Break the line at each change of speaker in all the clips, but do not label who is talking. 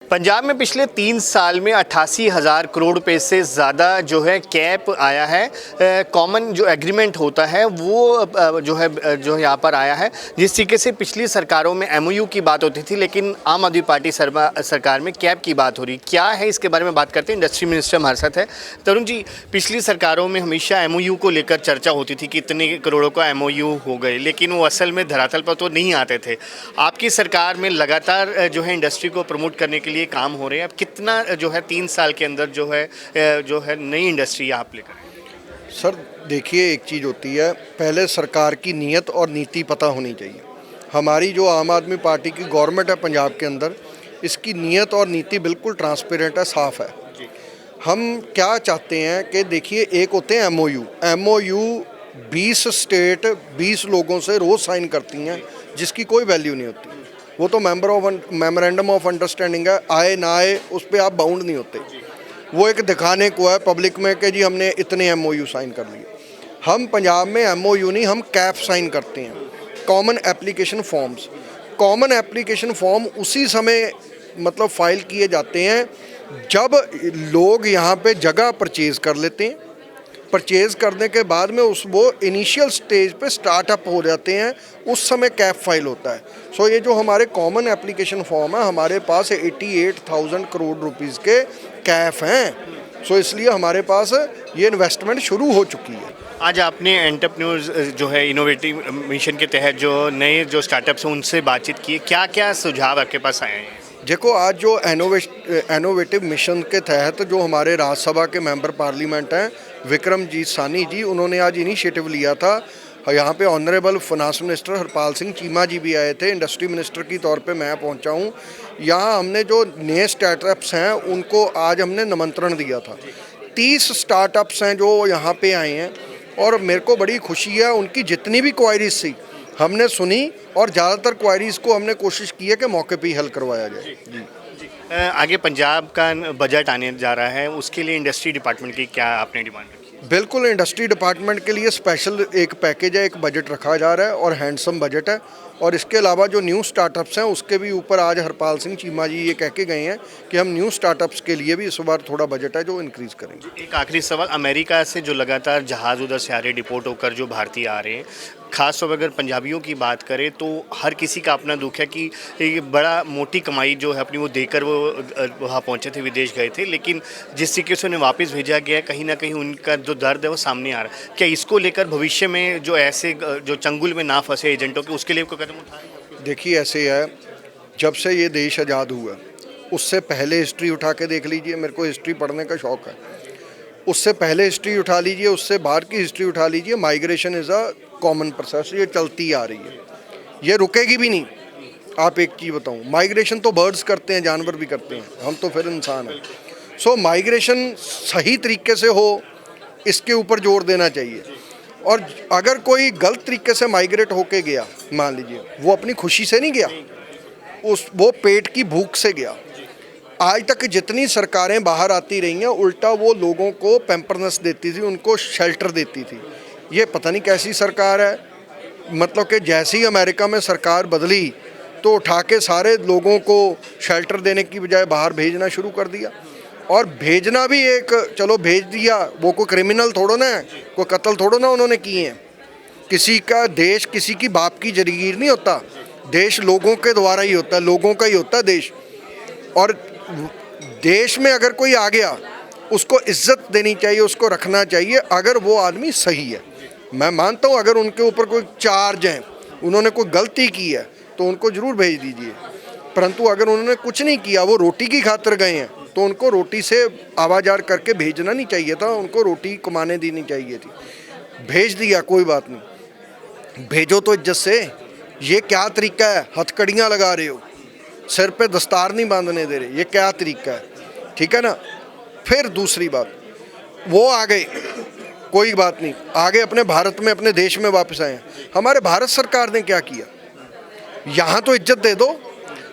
पंजाब में पिछले 3 साल में 88,000 करोड़ रुपए से ज़्यादा जो है कैप आया है। कॉमन जो एग्रीमेंट होता है वो जो है यहाँ पर आया है। जिस तरीके से पिछली सरकारों में एमओयू की बात होती थी, लेकिन आम आदमी पार्टी सरकार में कैप की बात हो रही क्या है, इसके बारे में बात करते हैं। इंडस्ट्री मिनिस्टर हमारे साथ है। तरुण जी, पिछली सरकारों में हमेशा एमओयू को लेकर चर्चा होती थी कि इतने करोड़ों का एमओयू हो गए, लेकिन वो असल में धरातल पर तो नहीं आते थे। आपकी सरकार में लगातार जो है इंडस्ट्री को प्रमोट करने के लिए काम हो रहे हैं। अब कितना जो है 3 साल के अंदर जो है नई इंडस्ट्री आप लेकर?
सर देखिए, एक चीज़ होती है, पहले सरकार की नीयत और नीति पता होनी चाहिए। हमारी जो आम आदमी पार्टी की गवर्नमेंट है पंजाब के अंदर, इसकी नीयत और नीति बिल्कुल ट्रांसपेरेंट है, साफ़ है। हम क्या चाहते हैं कि देखिए, एक होते हैं एमओयू 20 स्टेट 20 लोगों से रोज़ साइन करती हैं, जिसकी कोई वैल्यू नहीं होती। वो तो मेमोरेंडम ऑफ अंडरस्टैंडिंग है, आए ना आए उस पर आप बाउंड नहीं होते। वो एक दिखाने को है पब्लिक में कि जी हमने इतने एमओयू साइन कर लिए। हम पंजाब में एमओयू नहीं, हम कैप साइन करते हैं, common application forms. Common application form उसी समय मतलब फाइल किए जाते हैं जब लोग यहाँ पे जगह परचेज़ कर लेते हैं। परचेज़ करने के बाद में वो इनिशियल स्टेज पे स्टार्टअप हो जाते हैं, उस समय कैप फाइल होता है। सो ये जो हमारे कॉमन एप्लीकेशन फॉर्म है, हमारे पास 88,000 करोड़ रुपीज़ के कैप हैं। सो इसलिए हमारे पास ये इन्वेस्टमेंट शुरू हो चुकी है।
आज आपने एंटरप्रेन्योर्स जो है इनोवेटिव मिशन के तहत जो नए जो स्टार्टअप्स हैं उनसे बातचीत की है। क्या क्या सुझाव आपके पास आए हैं?
देखो, आज जो इनोवेटिव मिशन के तहत जो हमारे राज्यसभा के मेंबर पार्लियामेंट हैं विक्रमजीत सानी जी, उन्होंने आज इनिशिएटिव लिया था। यहाँ पे honourable finance minister Harpal Singh Cheema ji भी आए थे, इंडस्ट्री मिनिस्टर की तौर पे मैं पहुँचा हूँ। यहाँ हमने जो नए स्टार्टअप्स हैं उनको आज हमने निमंत्रण दिया था। 30 स्टार्टअप्स हैं जो यहाँ पे आए हैं और मेरे को बड़ी खुशी है। उनकी जितनी भी क्वायरीज थी हमने सुनी और ज़्यादातर क्वायरीज को हमने कोशिश की है कि मौके पे ही हल करवाया जाए। जी।
आगे पंजाब का बजट आने जा रहा है, उसके लिए इंडस्ट्री डिपार्टमेंट की क्या आपने डिमांड रखी है?
बिल्कुल, इंडस्ट्री डिपार्टमेंट के लिए स्पेशल एक पैकेज है, एक बजट रखा जा रहा है और हैंडसम बजट है। और इसके अलावा जो न्यू स्टार्टअप्स हैं उसके भी ऊपर आज हरपाल सिंह चीमा जी ये कह के गए हैं कि हम न्यू स्टार्टअप्स के लिए भी इस बार थोड़ा बजट है जो इंक्रीज़ करेंगे।
एक आखिरी सवाल, अमेरिका से जो लगातार जहाज़ उधर से आ रहे डिपोर्ट होकर जो भारतीय आ रहे हैं, खास तौर पर अगर पंजाबियों की बात करें तो हर किसी का अपना दुख है कि ये बड़ा मोटी कमाई जो है अपनी वो देकर वो वहाँ पहुँचे थे, विदेश गए थे, लेकिन जिस तरीके से उन्हें वापस भेजा गया, कहीं ना कहीं उनका जो दर्द है वो सामने आ रहा है। क्या इसको लेकर भविष्य में जो ऐसे जो चंगुल में ना फंसे एजेंटों के, उसके लिए कोई कदम उठा रहे हैं?
देखिए, ऐसे है, जब से ये देश आज़ाद हुआ उससे पहले हिस्ट्री उठा के देख लीजिए। मेरे को हिस्ट्री पढ़ने का शौक़ है। उससे पहले हिस्ट्री उठा लीजिए, उससे बाहर की हिस्ट्री उठा लीजिए। Migration is a common process, ये चलती आ रही है, ये रुकेगी भी नहीं। आप एक चीज़ बताऊं, माइग्रेशन तो बर्ड्स करते हैं, जानवर भी करते हैं, हम तो फिर इंसान हैं। सो माइग्रेशन सही तरीके से हो, इसके ऊपर जोर देना चाहिए। और अगर कोई गलत तरीके से माइग्रेट होके गया, मान लीजिए वो अपनी खुशी से नहीं गया, वो पेट की भूख से गया। आज तक जितनी सरकारें बाहर आती रही हैं, उल्टा वो लोगों को पैम्परनेस देती थी, उनको शेल्टर देती थी। ये पता नहीं कैसी सरकार है, मतलब कि जैसे ही अमेरिका में सरकार बदली तो उठा के सारे लोगों को शेल्टर देने की बजाय बाहर भेजना शुरू कर दिया। और भेजना भी एक, चलो भेज दिया, वो कोई क्रिमिनल थोड़ो ना है, कोई कत्ल थोड़ो ना उन्होंने किए हैं। किसी का देश किसी की बाप की जागीर नहीं होता, देश लोगों के द्वारा ही होता है, लोगों का ही होता है देश। और देश में अगर कोई आ गया उसको इज्जत देनी चाहिए, उसको रखना चाहिए, अगर वो आदमी सही है। मैं मानता हूँ अगर उनके ऊपर कोई चार्ज हैं, उन्होंने कोई गलती की है तो उनको ज़रूर भेज दीजिए। परंतु अगर उन्होंने कुछ नहीं किया, वो रोटी की खातिर गए हैं, तो उनको रोटी से आवाजार करके भेजना नहीं चाहिए था, उनको रोटी कमाने देनी चाहिए थी। भेज दिया, कोई बात नहीं, भेजो तो इज्जत से। ये क्या तरीका है? हथकड़ियाँ लगा रहे हो, सिर पे दस्तार नहीं बांधने दे रहे, ये क्या तरीका है? ठीक है ना। फिर दूसरी बात, वो आ गए, कोई बात नहीं, आगे अपने भारत में अपने देश में वापस आए हैं। हमारे भारत सरकार ने क्या किया? यहाँ तो इज्जत दे दो,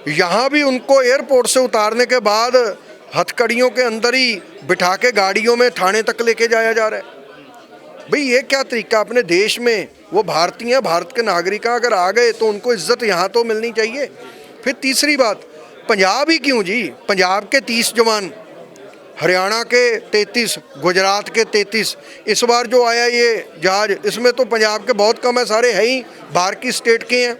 यहाँ भी उनको एयरपोर्ट से उतारने के बाद हथकड़ियों के अंदर ही बिठा के गाड़ियों में थाने तक लेके जाया जा रहा है। भाई ये क्या तरीका? अपने देश में वो भारतीय हैं, भारत के नागरिक अगर आ गए तो उनको इज्जत यहाँ तो मिलनी चाहिए। फिर तीसरी बात, पंजाब ही क्यों जी, पंजाब के 30 जवान, हरियाणा के 33, गुजरात के 33, इस बार जो आया ये जहाज, इसमें तो पंजाब के बहुत कम है, सारे है ही बाहर की स्टेट के हैं।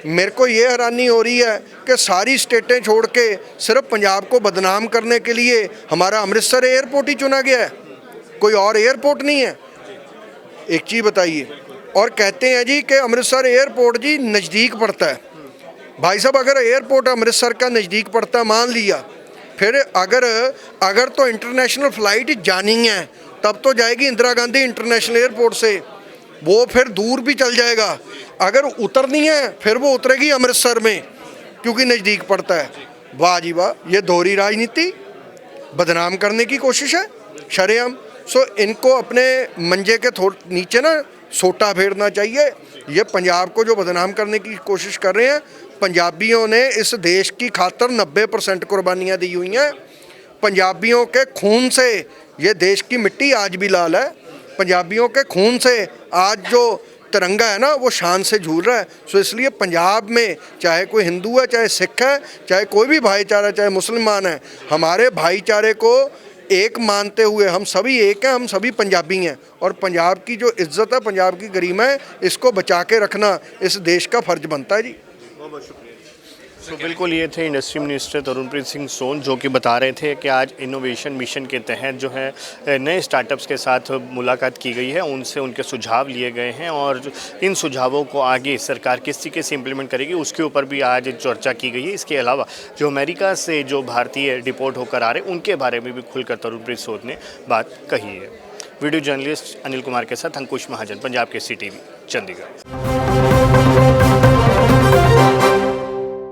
मेरे को ये हैरानी हो रही है कि सारी स्टेटें छोड़ के सिर्फ पंजाब को बदनाम करने के लिए हमारा अमृतसर एयरपोर्ट ही चुना गया है, कोई और एयरपोर्ट नहीं है। एक चीज़ बताइए, और कहते हैं जी कि अमृतसर एयरपोर्ट जी नज़दीक पड़ता है। भाई साहब, अगर एयरपोर्ट अमृतसर का नज़दीक पड़ता, मान लिया, फिर अगर तो इंटरनेशनल फ़्लाइट जानी है तब तो जाएगी इंदिरा गांधी इंटरनेशनल एयरपोर्ट से, वो फिर दूर भी चल जाएगा। अगर उतरनी है फिर वो उतरेगी अमृतसर में, क्योंकि नज़दीक पड़ता है। वाह जी वाह, ये दोहरी राजनीति, बदनाम करने की कोशिश है शरेआम। सो इनको अपने मंजे के नीचे ना सोटा फेरना चाहिए। ये पंजाब को जो बदनाम करने की कोशिश कर रहे हैं, पंजाबियों ने इस देश की खातर 90% कुर्बानियाँ दी हुई हैं। पंजाबियों के खून से ये देश की मिट्टी आज भी लाल है। पंजाबियों के खून से आज जो तिरंगा है ना, वो शान से झूल रहा है। सो इसलिए पंजाब में चाहे कोई हिंदू है, चाहे सिख है, चाहे कोई भी भाईचारा, चाहे मुसलमान है, हमारे भाईचारे को एक मानते हुए हम सभी एक हैं, हम सभी पंजाबी हैं। और पंजाब की जो इज़्ज़त है, पंजाब की गरिमा है, इसको बचा के रखना इस देश का फ़र्ज बनता है जी।
बहुत बहुत शुक्रिया। तो बिल्कुल ये थे इंडस्ट्री मिनिस्टर तरुणप्रीत सिंह सोन, जो कि बता रहे थे कि आज इनोवेशन मिशन के तहत जो है नए स्टार्टअप्स के साथ मुलाकात की गई है, उनसे उनके सुझाव लिए गए हैं और इन सुझावों को आगे सरकार किस तरीके से इम्प्लीमेंट करेगी उसके ऊपर भी आज चर्चा की गई है। इसके अलावा जो अमेरिका से जो भारतीय डिपोर्ट होकर आ रहे हैं उनके बारे में भी खुलकर तरुणप्रीत सोन ने बात कही है। वीडियो जर्नलिस्ट अनिल कुमार के साथ अंकुश महाजन, पंजाब केसरी टीवी, चंडीगढ़।